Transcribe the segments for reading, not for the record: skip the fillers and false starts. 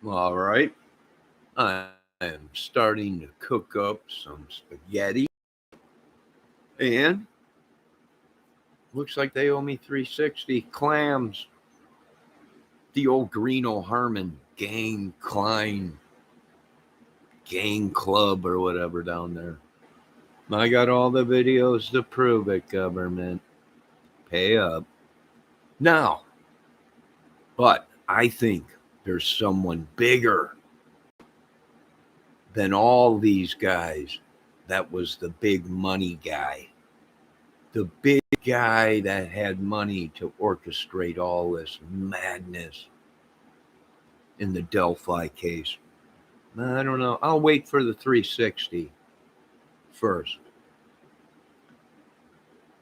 All right. I am starting to cook up some spaghetti. And looks like they owe me 360 clams. The old greeno harmon gang klien gang club or whatever down there. I got all the videos to prove it, government. Pay up. Now, but I think there's someone bigger than all these guys. That was the big money guy. The big guy that had money to orchestrate all this madness in the Delphi case. I don't know. I'll wait for the 360 first.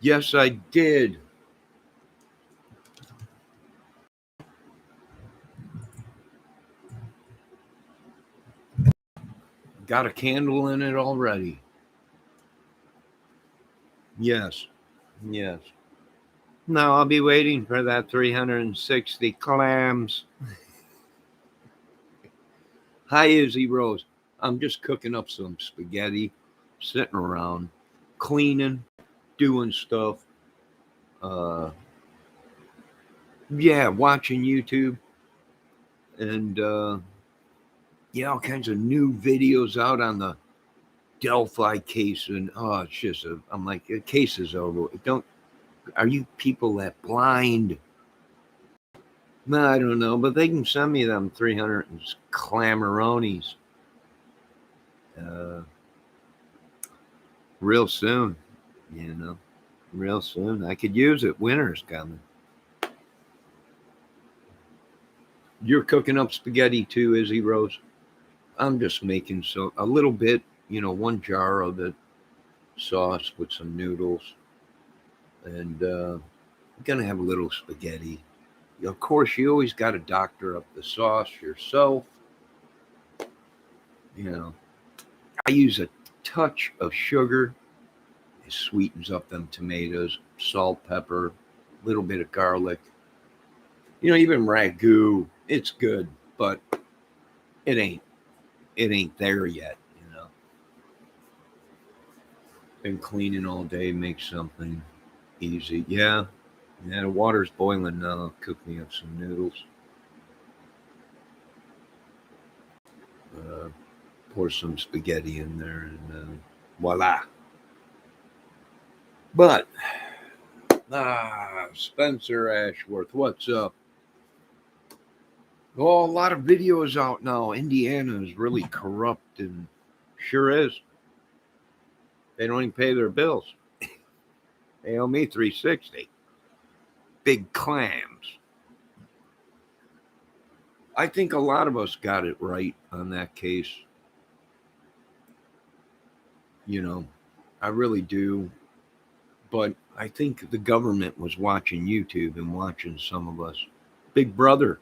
Yes, I did. Got a candle in it already. Yes, yes. Now I'll be waiting for that 360 clams. Hi, Izzy Rose. I'm just cooking up some spaghetti, sitting around, cleaning, doing stuff. Uh, yeah, watching YouTube and yeah, all kinds of new videos out on the Delphi case, and it's just I'm like, the case is over. Don't Are you people that blind? No, I don't know, but they can send me them 300 clamaronis uh, real soon. You know, real soon. I could use it. Winter's coming. You're cooking up spaghetti too, Izzy Rose. I'm just making a little bit. One jar of it, sauce with some noodles, and I'm gonna have a little spaghetti. Of course, you always got to doctor up the sauce yourself. I use a touch of sugar. It sweetens up them tomatoes, salt, pepper, a little bit of garlic. Even ragu, it's good, but it ain't there yet. Been cleaning all day, make something easy. Yeah, the water's boiling now. Cook me up some noodles. Uh, Pour some spaghetti in there, and voila. But Spencer Ashworth, what's up? Oh, a lot of videos out now. Indiana is really corrupt, and sure is. They don't even pay their bills. They owe me 360. Big clams. I think a lot of us got it right on that case. I really do. But I think the government was watching YouTube and watching some of us. Big brother.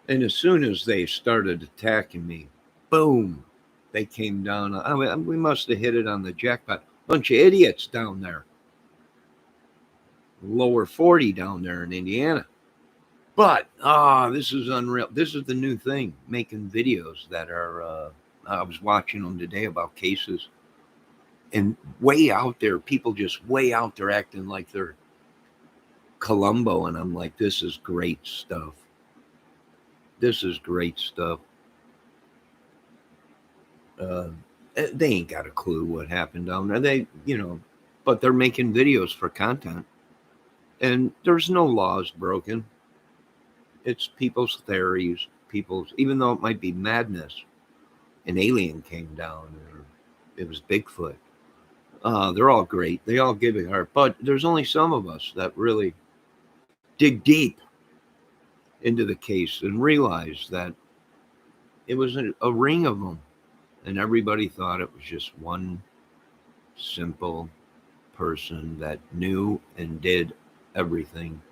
And as soon as they started attacking me, boom, they came down. We must have hit it on the jackpot. Bunch of idiots down there. Lower 40 down there in Indiana. But this is unreal. This is the new thing, making videos that are. I was watching them today about cases, and way out there, people just way out there acting like they're Columbo, and I'm like, this is great stuff. This is great stuff. They ain't got a clue what happened down there. But they're making videos for content, and there's no laws broken. It's people's theories, even though it might be madness. An alien came down, or it was Bigfoot. They're all great. They all give it heart, but there's only some of us that really dig deep into the case and realize that it was a ring of them, and everybody thought it was just one simple person that knew and did everything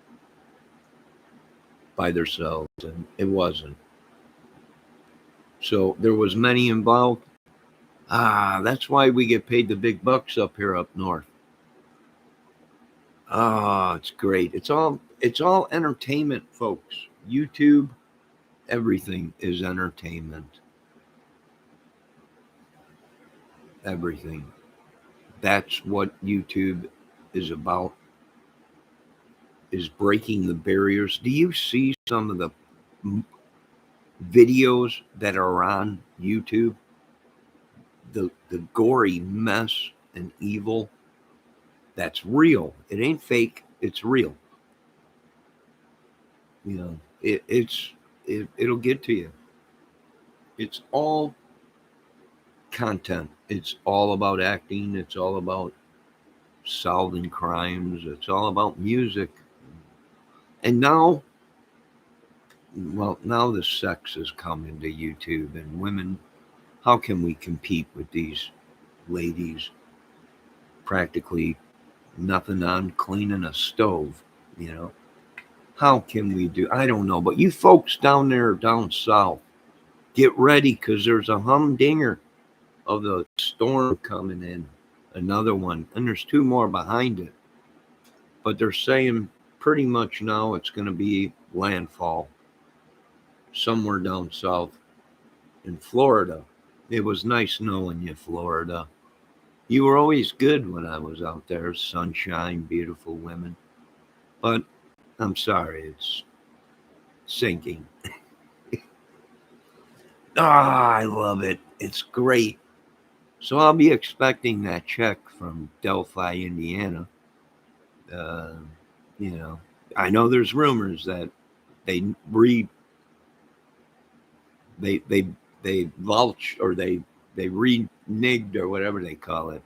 by themselves, and it wasn't. So there was many involved. That's why we get paid the big bucks up here up north. It's great. It's all entertainment, folks. YouTube Everything is entertainment. Everything. That's what YouTube is about, is breaking the barriers. Do you see some of the videos that are on YouTube? The gory mess and evil, that's real. It ain't fake. It's real. You know, it'll get to you. It's all content. It's all about acting. It's all about solving crimes. It's all about music. And now, well, now the sex has come into YouTube, and women. How can we compete with these ladies? Practically nothing on cleaning a stove. You know, how can we do? I don't know. But you folks down there, down south, get ready, because there's a humdinger of the storm coming in. Another one, and there's two more behind it. But they're saying pretty much now it's going to be landfall somewhere down south in Florida. It was nice knowing you, Florida. You were always good when I was out there. Sunshine, beautiful women. But I'm sorry, it's sinking. I love it. It's great. So I'll be expecting that check from Delphi, Indiana. Uh, you know, I know there's rumors that they re they they vouch, or they reneged, or whatever they call it,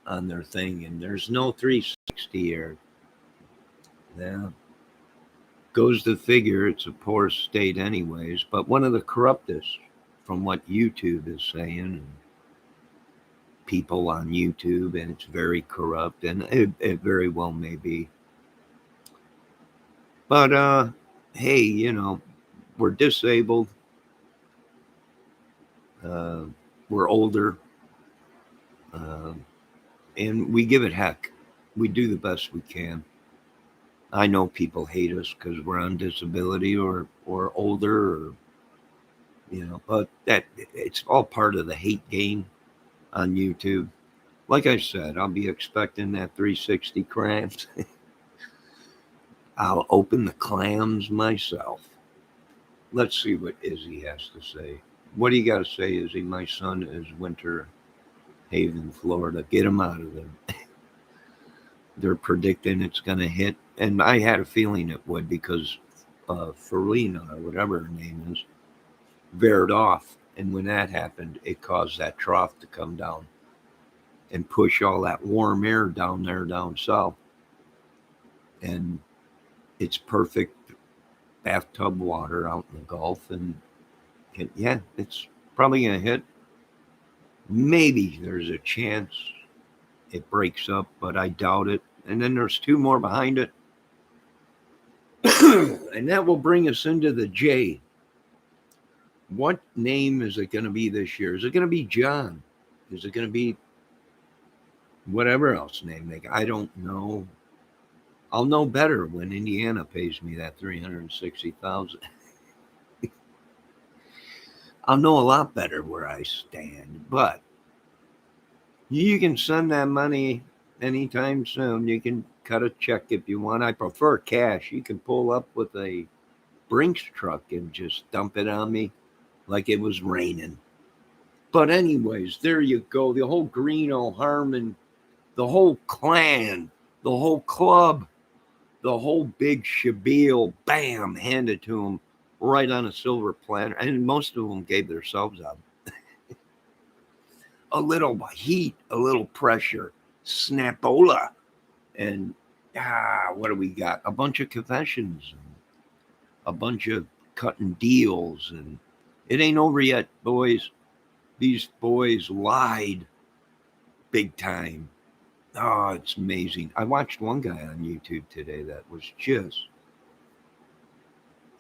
on their thing, and there's no 360 here. Yeah, goes to figure. It's a poor state, anyways. But one of the corruptest, from what YouTube is saying, and people on YouTube, and it's very corrupt, and it very well may be. But hey, we're disabled. Uh, we're older, uh, and we give it heck. We do the best we can. I know people hate us because we're on disability, or older, or but that it's all part of the hate game on YouTube. Like I said, I'll be expecting that 360 crabs. I'll open the clams myself. Let's see what Izzy has to say. What do you got to say, Izzy? My son is Winter Haven, Florida. Get him out of there. They're predicting it's going to hit. And I had a feeling it would, because Farina, or whatever her name is, veered off. And when that happened, it caused that trough to come down and push all that warm air down there, down south. And it's perfect bathtub water out in the Gulf. And yeah, it's probably going to hit. Maybe there's a chance it breaks up, but I doubt it. And then there's two more behind it. And that will bring us into the J. What name is it going to be this year? Is it going to be John? Is it going to be whatever else name they got? I don't know. I'll know better when Indiana pays me that $360,000. I'll know a lot better where I stand. But you can send that money anytime soon. You can cut a check if you want. I prefer cash. You can pull up with a Brinks truck and just dump it on me like it was raining. But anyways, there you go. The whole Greeno, Harmon, the whole clan, the whole club, the whole big shabeel, bam, handed to them right on a silver platter. And most of them gave themselves up. A little heat, a little pressure, snapola. And what do we got? A bunch of confessions, and a bunch of cutting deals. And it ain't over yet, boys. These boys lied big time. Oh, it's amazing. I watched one guy on YouTube today that was just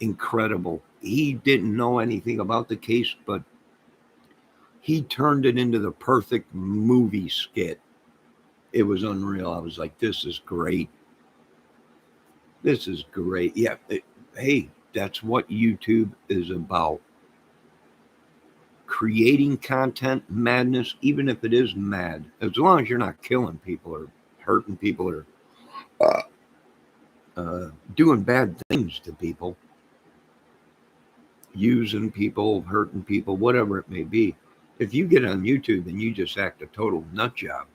incredible. He didn't know anything about the case, but he turned it into the perfect movie skit. It was unreal. I was like, this is great. This is great. Yeah. Hey, That's what YouTube is about. Creating content, madness, even if it is mad, as long as you're not killing people or hurting people or doing bad things to people, using people, hurting people, whatever it may be. If you get on YouTube and you just act a total nut job,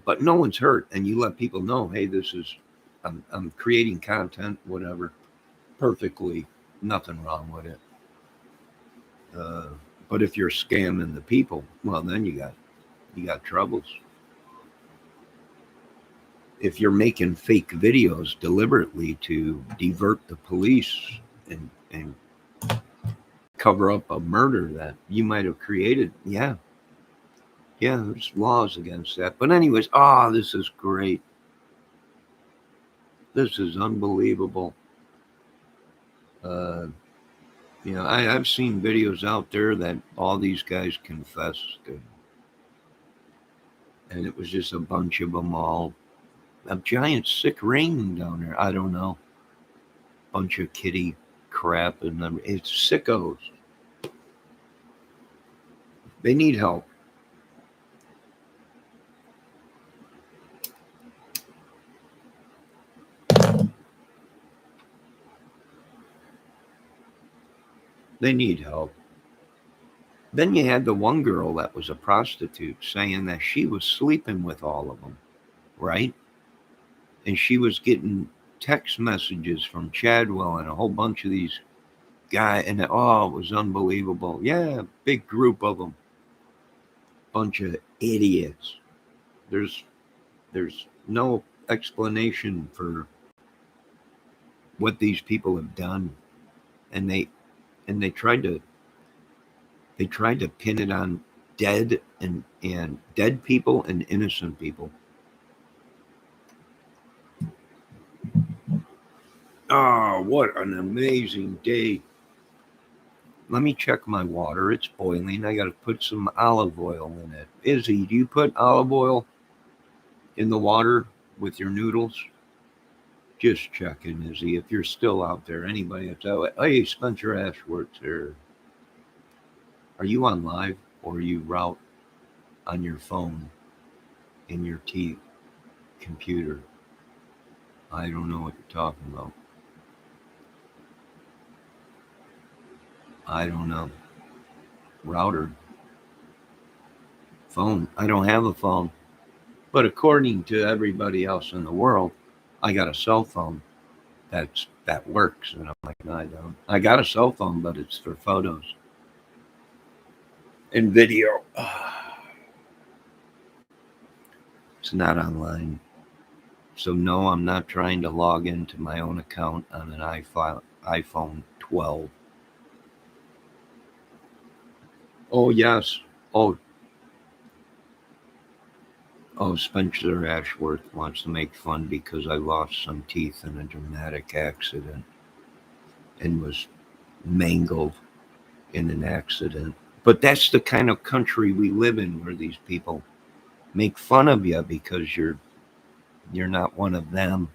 but no one's hurt, and you let people know, hey, this is, I'm creating content, whatever, perfectly, nothing wrong with it. Uh, but if you're scamming the people, well, then you got troubles. If you're making fake videos deliberately to divert the police and cover up a murder that you might have created, yeah, there's laws against that. But anyways, this is great. This is unbelievable. Uh, I've seen videos out there that all these guys confessed to, and it was just a bunch of them all. A giant sick ring down there. I don't know. Bunch of kitty crap, and it's sickos. They need help. They need help. Then you had the one girl that was a prostitute saying that she was sleeping with all of them, right? And she was getting text messages from Chadwell and a whole bunch of these guys, and it was unbelievable. Yeah, big group of them, bunch of idiots. There's no explanation for what these people have done, and they tried to pin it on dead and dead people and innocent people. Oh, what an amazing day. Let me check my water. It's boiling. I got to put some olive oil in it. Izzy, do you put olive oil in the water with your noodles? Just checking, Izzy, if you're still out there. Anybody that's out. Hey, Spencer Ashworth's here. Are you on live or are you route on your phone in your computer? I don't know what you're talking about. I don't know. Router. Phone. I don't have a phone. But according to everybody else in the world, I got a cell phone that works. And I'm like, no, I don't. I got a cell phone, but it's for photos and video. It's not online. So no, I'm not trying to log into my own account on an iPhone 12. Oh yes. Oh, Spencer Ashworth wants to make fun because I lost some teeth in a dramatic accident and was mangled in an accident. But that's the kind of country we live in, where these people make fun of you because you're not one of them.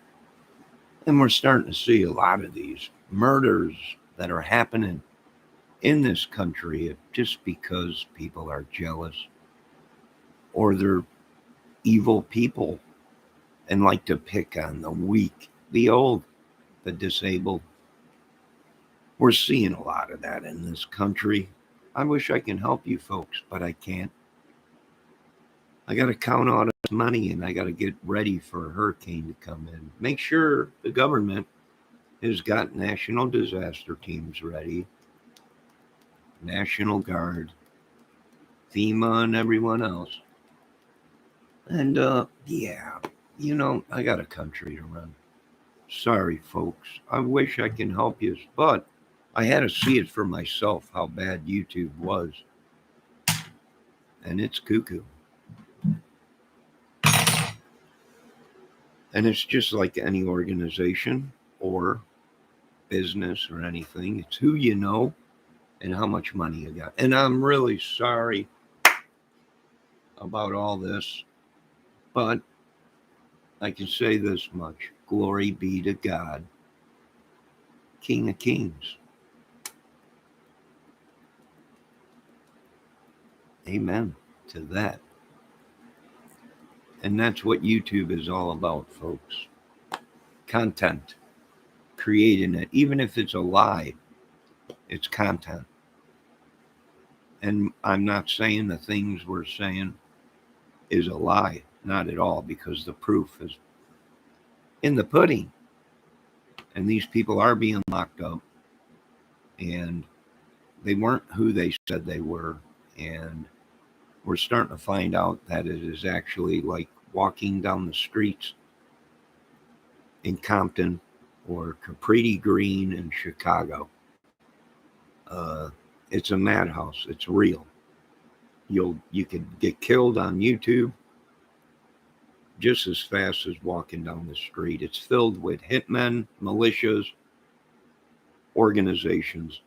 And we're starting to see a lot of these murders that are happening in this country just because people are jealous or they're evil people and like to pick on the weak, the old, the disabled. We're seeing a lot of that in this country. I wish I can help you folks, but I can't. I got to count all this money and I got to get ready for a hurricane to come in. Make sure the government has got national disaster teams ready, National Guard, FEMA, and everyone else. And I got a country to run. Sorry, folks. I wish I can help you, but I had to see it for myself how bad YouTube was. And it's cuckoo. And it's just like any organization or business or anything. It's who you know and how much money you got. And I'm really sorry about all this, but I can say this much. Glory be to God. King of Kings. Amen to that. And that's what YouTube is all about, folks. Content. Creating it. Even if it's a lie, it's content. And I'm not saying the things we're saying is a lie. Not at all, because the proof is in the pudding. And these people are being locked up. And they weren't who they said they were. And we're starting to find out that it is actually like walking down the streets in Compton or Capri Green in Chicago. It's a madhouse. It's real. You could get killed on YouTube just as fast as walking down the street. It's filled with hitmen, militias, organizations,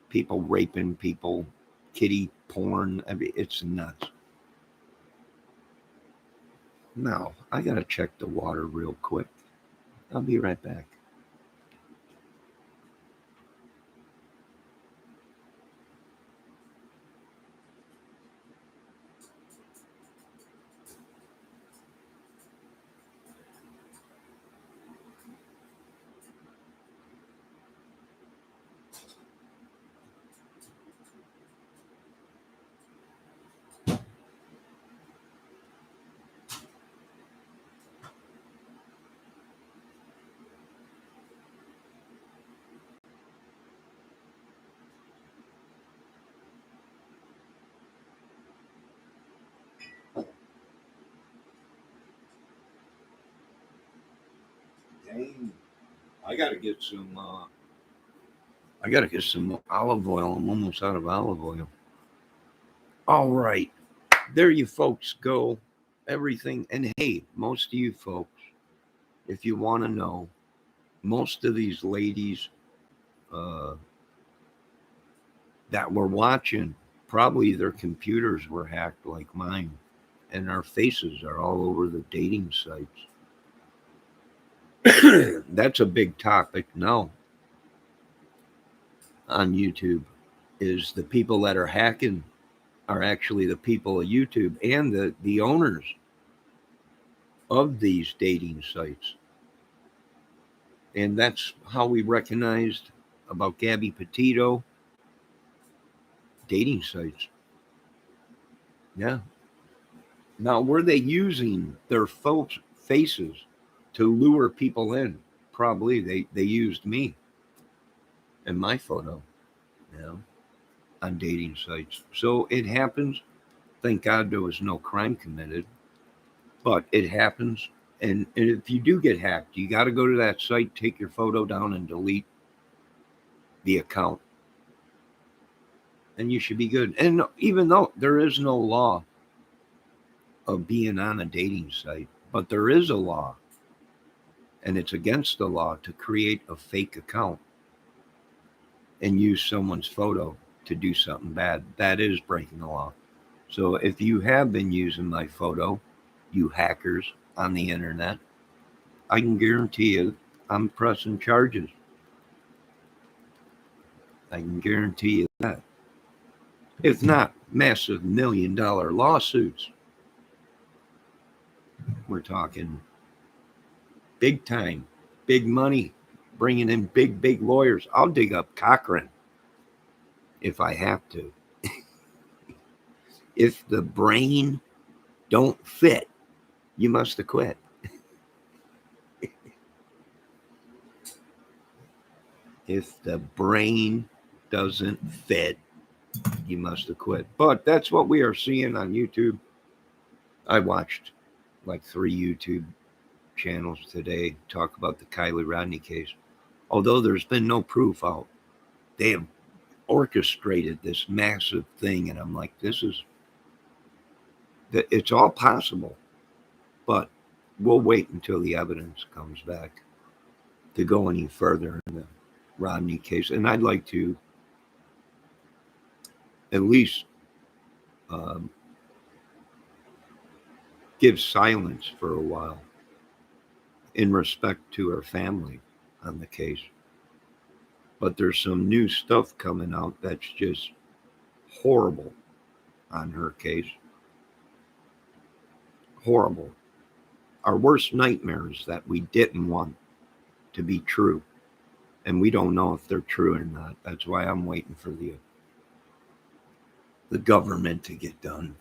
people raping people, kiddie porn. I mean, it's nuts. Now, I got to check the water real quick. I'll be right back. Dang. I gotta get some olive oil. I'm almost out of olive oil. All right. There you folks go. Everything. And hey, most of you folks, if you want to know, most of these ladies that were watching, probably their computers were hacked like mine. And our faces are all over the dating sites. That's a big topic now on YouTube, is the people that are hacking are actually the people of YouTube and the owners of these dating sites. And that's how we recognized about Gabby Petito, dating sites. Yeah. Now, were they using their folks' faces to lure people in? Probably they used me and my photo, you know, on dating sites. So it happens. Thank God there was no crime committed, but it happens. And if you do get hacked, you got to go to that site, take your photo down, and delete the account. And you should be good. And even though there is no law of being on a dating site, but there is a law, and it's against the law to create a fake account and use someone's photo to do something bad. That is breaking the law. So if you have been using my photo, you hackers on the internet, I can guarantee you I'm pressing charges. I can guarantee you that. If not massive $1 million lawsuits, we're talking big time, big money, bringing in big lawyers. I'll dig up Cochran if I have to. If the brain don't fit, you must have quit. If the brain doesn't fit, you must have quit. But that's what we are seeing on YouTube. I watched like 3 YouTube channels today talk about the Kylie Rodney case. Although there's been no proof out, they have orchestrated this massive thing. And I'm like, it's all possible. But we'll wait until the evidence comes back to go any further in the Rodney case. And I'd like to at least give silence for a while in respect to her family on the case. But there's some new stuff coming out that's just horrible on her case. Horrible. Our worst nightmares that we didn't want to be true. And we don't know if they're true or not. That's why I'm waiting for the government to get done.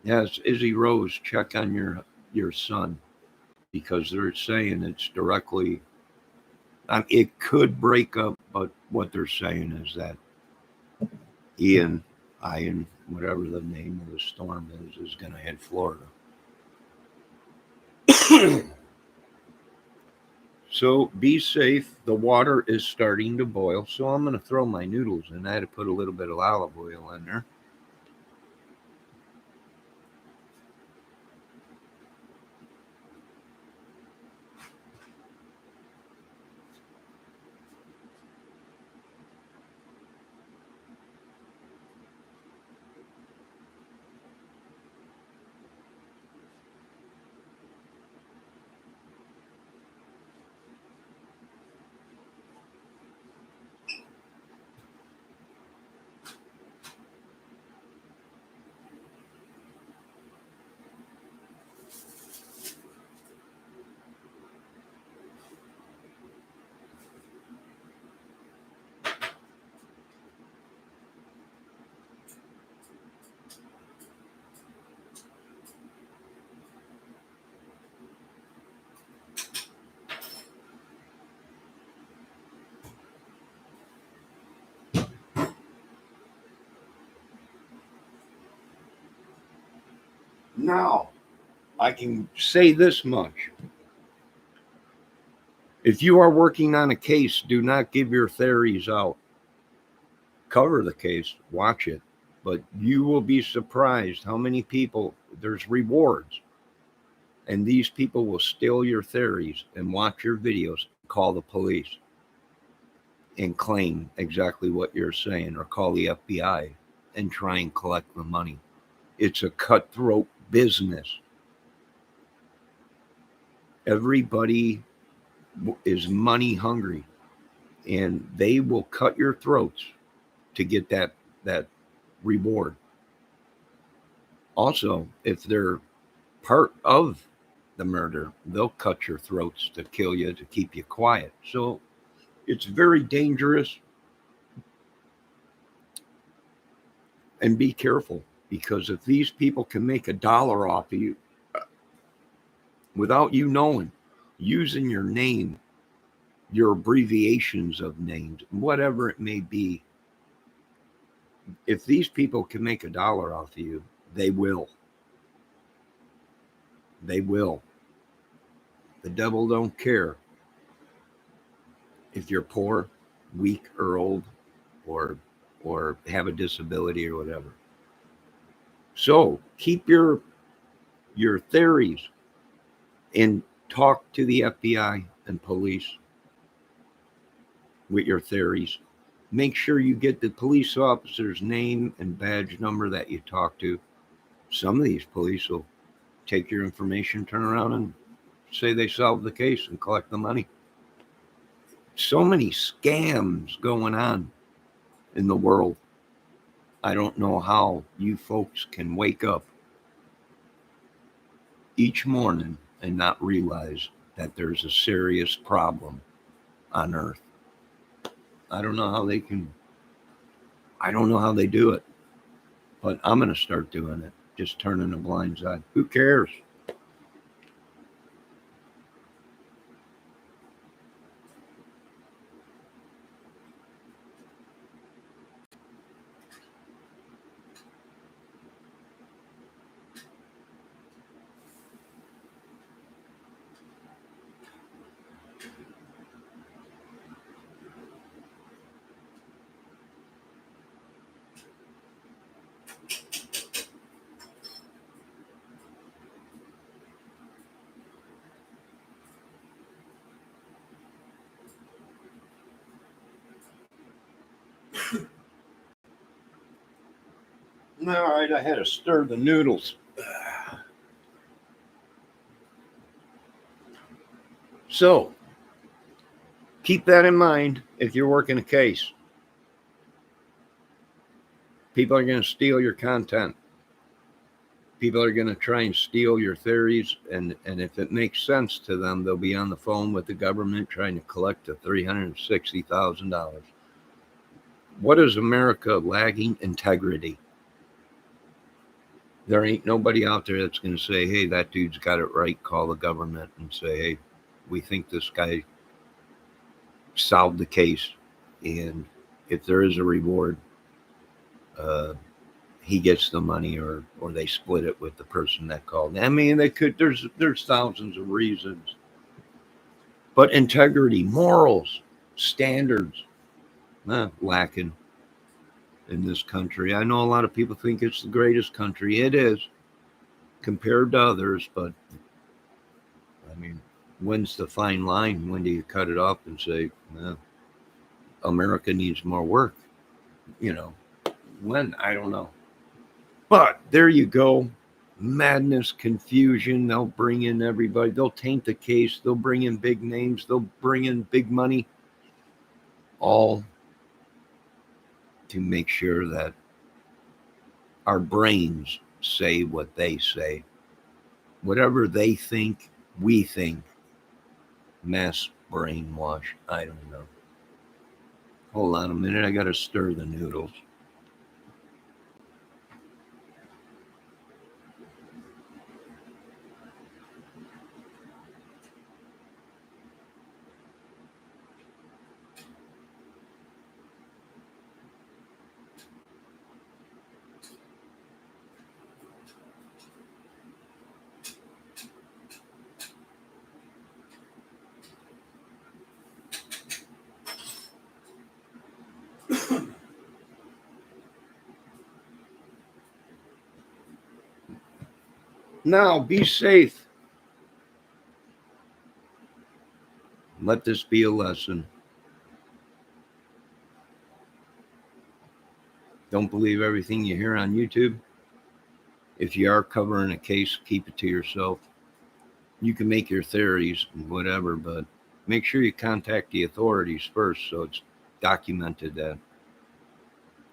Yes, Izzy Rose, check on your son, because they're saying it's directly. It could break up, but what they're saying is that Ian, whatever the name of the storm is going to hit Florida. So be safe. The water is starting to boil, so I'm going to throw my noodles in. I had to put a little bit of olive oil in there. Now, I can say this much. If you are working on a case, do not give your theories out. Cover the case, watch it, but you will be surprised how many people, there's rewards, and these people will steal your theories and watch your videos, call the police, and claim exactly what you're saying, or call the FBI and try and collect the money. It's a cutthroat business. Everybody is money hungry, and they will cut your throats to get that reward. Also, if they're part of the murder, they'll cut your throats to kill you, to keep you quiet. So it's very dangerous, and be careful, because if these people can make $1 off of you without you knowing, using your name, your abbreviations of names, whatever it may be, if these people can make $1 off of you, they will. They will. The devil don't care if you're poor, weak, or old, or have a disability or whatever. So keep your theories, and talk to the FBI and police with your theories. Make sure you get the police officer's name and badge number that you talk to. Some of these police will take your information, turn around and say they solved the case and collect the money. So many scams going on in the world. I don't know how you folks can wake up each morning and not realize that there's a serious problem on Earth. I don't know how they can. I don't know how they do it, but I'm going to start doing it. Just turning a blind eye. Who cares? All right, I had to stir the noodles. So, Keep that in mind if you're working a case. People are going to steal your content. People are going to try and steal your theories, and if it makes sense to them, they'll be on the phone with the government trying to collect the $360,000. What is America lagging? Integrity. There ain't nobody out there that's going to say, hey, that dude's got it right. Call the government and say, hey, we think this guy solved the case, and if there is a reward, he gets the money, or they split it with the person that called. I mean, they could. There's thousands of reasons, but integrity, morals, standards, lacking in this country. I know a lot of people think it's the greatest country. It is compared to others, but I mean, when's the fine line? When do you cut it off and say, America needs more work? When? I don't know. But there you go. Madness, confusion. They'll bring in everybody. They'll taint the case. They'll bring in big names. They'll bring in big money. All to make sure that our brains say what they say. Whatever they think, we think. Mass brainwash. I don't know. Hold on a minute. I got to stir the noodles. Now, be safe. Let this be a lesson. Don't believe everything you hear on YouTube. If you are covering a case, keep it to yourself. You can make your theories and whatever, but make sure you contact the authorities first so it's documented that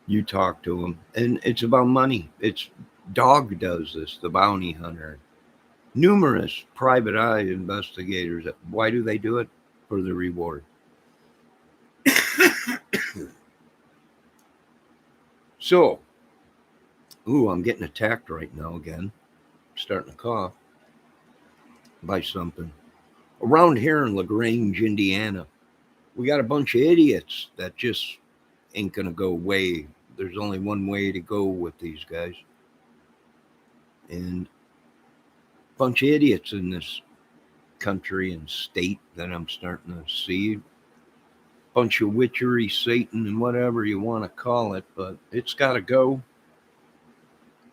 you talk to them. And it's about money. It's Dog does this, the bounty hunter. Numerous private eye investigators. Why do they do it? For the reward. So, I'm getting attacked right now again. Starting to cough by something. Around here in LaGrange, Indiana, we got a bunch of idiots that just ain't going to go away. There's only one way to go with these guys. And a bunch of idiots in this country and state that I'm starting to see. Bunch of witchery, Satan, and whatever you want to call it, but it's got to go.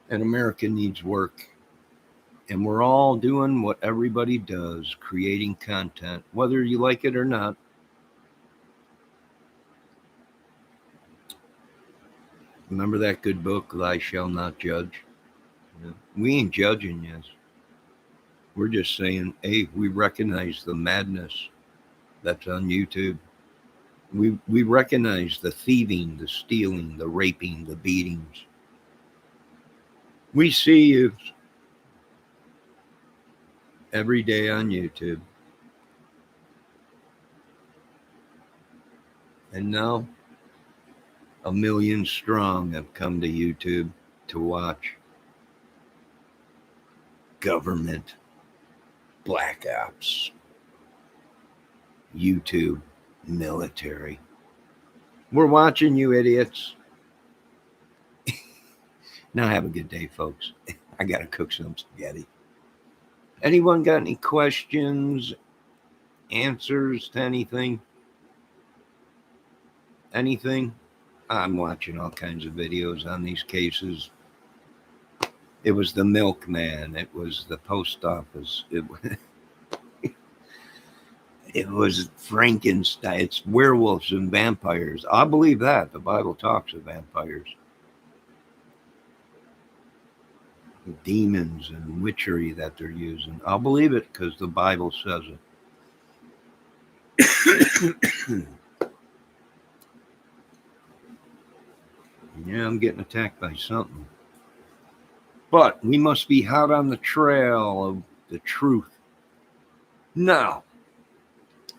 And America needs work. And we're all doing what everybody does, creating content, whether you like it or not. Remember that good book, Thou Shalt Not Judge? We ain't judging, yes. We're just saying, hey, we recognize the madness that's on YouTube. We recognize the thieving, the stealing, the raping, the beatings. We see you every day on YouTube. And now 1 million strong have come to YouTube to watch government black ops, YouTube military. We're watching you idiots. Now have a good day, folks. I got to cook some spaghetti. Anyone got any questions, answers to anything? Anything? I'm watching all kinds of videos on these cases. It was the milkman. It was the post office. It was Frankenstein. It's werewolves and vampires. I believe that. The Bible talks of vampires. Demons and witchery that they're using. I'll believe it because the Bible says Yeah, I'm getting attacked by something. But we must be hot on the trail of the truth. Now,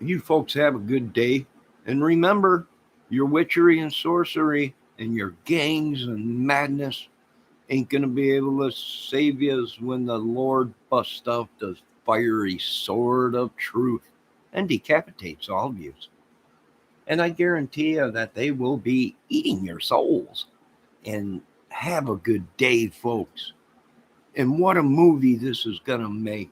you folks have a good day. And remember, your witchery and sorcery and your gangs and madness ain't going to be able to save you when the Lord busts out the fiery sword of truth and decapitates all of you. And I guarantee you that they will be eating your souls. And have a good day, folks. And what a movie this is going to make.